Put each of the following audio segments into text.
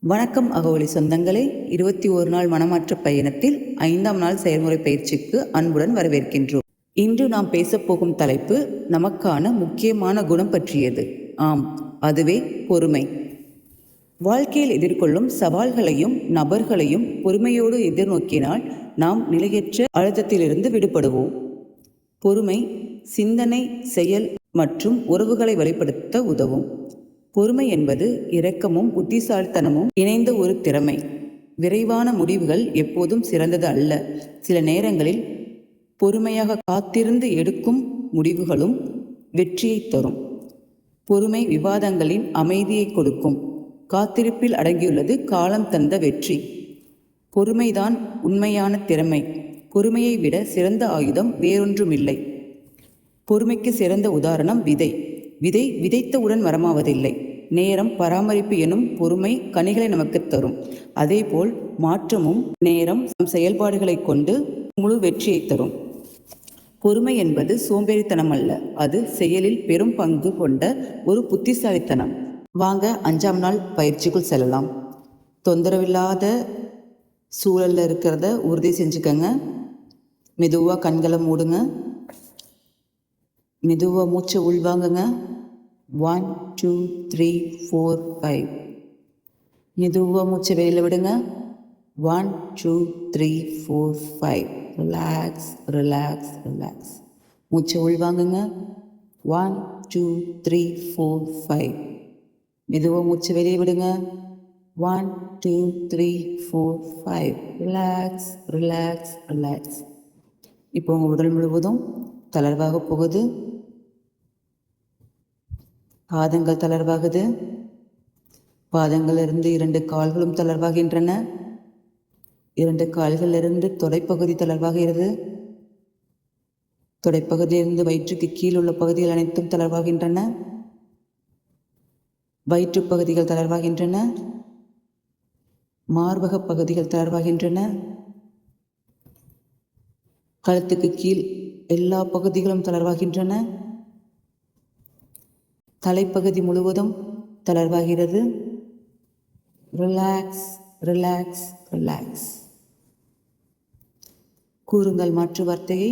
வணக்கம் அகவொலி சொந்தங்களே, 21 நாள் மனமாற்ற பயணத்தில் 5ஆம் நாள் செயல்முறை பயிற்சிக்கு அன்புடன் வரவேற்கின்றோம். இன்று நாம் பேசப்போகும் தலைப்பு நமக்கான முக்கியமான குணம் பற்றியது. ஆம், அதுவே பொறுமை. வாழ்க்கையில் எதிர்கொள்ளும் சவால்களையும் நபர்களையும் பொறுமையோடு எதிர்நோக்கினால் நாம் நிலையற்ற அழுத்தத்திலிருந்து விடுபடுவோம். பொறுமை சிந்தனை, செயல் மற்றும் உறவுகளை வெளிப்படுத்த உதவும். பொறுமை என்பது இரக்கமும் புத்திசாலித்தனமும் இணைந்த ஒரு திறமை. விரைவான முடிவுகள் எப்போதும் சிறந்தது அல்ல. சில நேரங்களில் பொறுமையாக காத்திருந்து எடுக்கும் முடிவுகளும் வெற்றியை தரும். பொறுமை விவாதங்களின் அமைதியை கொடுக்கும். காத்திருப்பில் அடங்கியுள்ளது காலம் தந்த வெற்றி. பொறுமைதான் உண்மையான திறமை. பொறுமையை விட சிறந்த ஆயுதம் வேறொன்றுமில்லை. பொறுமைக்கு சிறந்த உதாரணம் விதை. விதை விதைத்தவுடன் மரமாவதில்லை. நேரம், பராமரிப்பு எனும் பொறுமை கனிகளை நமக்கு தரும். அதேபோல் மாற்றமும் நேரம் செயல்பாடுகளை கொண்டு முழு வெற்றியை தரும். பொறுமை என்பது சோம்பேறித்தனம் அல்ல, அது செயலில் பெரும் பங்கு கொண்ட ஒரு புத்திசாலித்தனம். வாங்க 5ஆம் நாள் பயிற்சிக்குள் செல்லலாம். தொந்தரவில்லாத சூழலில் இருக்கிறத உறுதி செஞ்சுக்கங்க. மெதுவாக கண்களை மூடுங்க. மெதுவாக மூச்சை உள்வாங்குங்க. 1 2 3 4 5. மெதுவாக மூச்சை வெளியில் விடுங்க. 1 2 3 4 5. Relax relax relax. மூச்சை உள்வாங்குங்க. 1 2 3 4 5. மெதுவாக மூச்சை வெளியே விடுங்க. 1 2 3 4 5. Relax relax relax. இப்போ உங்கள் உடல் முழுவதும் தளர்வாக போகுது. பாதங்கள் தளர்வாகுது. பாதங்களிலிருந்து 2 கால்களும் தளர்வாகின்றன. 2 கால்களிலிருந்து தொடைப்பகுதி தளர்வாகிறது. தொடைப்பகுதியிலிருந்து வயிற்றுக்கு கீழ் உள்ள பகுதிகள் அனைத்தும் தளர்வாகின்றன. வயிற்றுப் பகுதிகள் தளர்வாகின்றன. மார்பக பகுதிகள் தளர்வாகின்றன. கழுத்துக்கு கீழ் எல்லா பகுதிகளும் தளர்வாகின்றன. தலைப்பகுதி முழுவதும் தளர்வாகிறது. Relax relax relax. கூறுங்கள் மாற்று வார்த்தையை.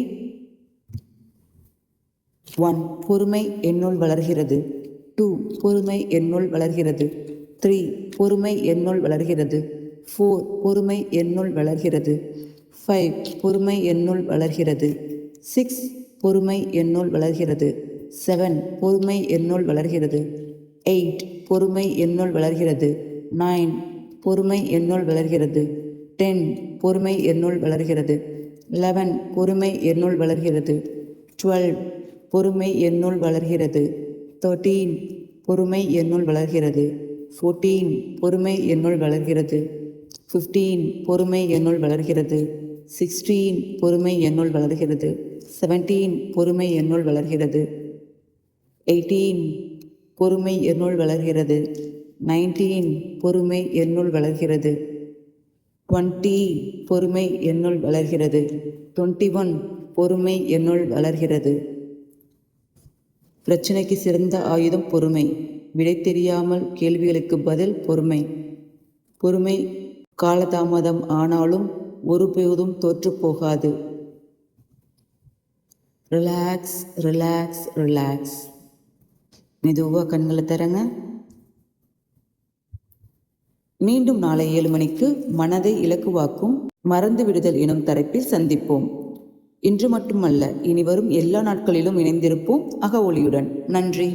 1 பொறுமை என்னுள் வளர்கிறது. 2 பொறுமை என்னுள் வளர்கிறது. 3 பொறுமை என்னுள் வளர்கிறது. 4 பொறுமை என்னுள் வளர்கிறது. 5 பொறுமை என்னுள் வளர்கிறது. 6 பொறுமை என்னுள் வளர்கிறது. 7 பொறுமை என்னுள் வளர்கிறது. 8 பொறுமை என்னுள் வளர்கிறது. 9 பொறுமை என்னுள் வளர்கிறது. 10 பொறுமை என்னுள் வளர்கிறது. 11 பொறுமை என்னுள் வளர்கிறது. 12 பொறுமை என்னுள் வளர்கிறது. 13 பொறுமை என்னுள் வளர்கிறது. 14 பொறுமை என்னுள் வளர்கிறது. 15 பொறுமை என்னுள் வளர்கிறது. 16 பொறுமை என்னுள் வளர்கிறது. 17 பொறுமை என்னுள் வளர்கிறது. 18 பொறுமை என்னுள் வளர்கிறது. 19 பொறுமை என்னுள் வளர்கிறது. 20 பொறுமை என்னுள் வளர்கிறது. 21 பொறுமை என்னுள் வளர்கிறது. பிரச்சனைக்கு சிறந்த ஆயுதம் பொறுமை. விடை தெரியாமல் கேள்விகளுக்கு பதில் பொறுமை. பொறுமை காலதாமதம் ஆனாலும் ஒருபோதும் தோற்றுப்போகாது. Relax relax relax. மெதுவாக கண்களை தரங்க. மீண்டும் நாளை 7 மணிக்கு மனதை இலக்குவாக்கும் மறந்து விடுதல் எனும் தலைப்பில் சந்திப்போம். இன்று மட்டுமல்ல, இனி வரும் எல்லா நாட்களிலும் இணைந்திருப்போம் அகவொலியுடன். நன்றி.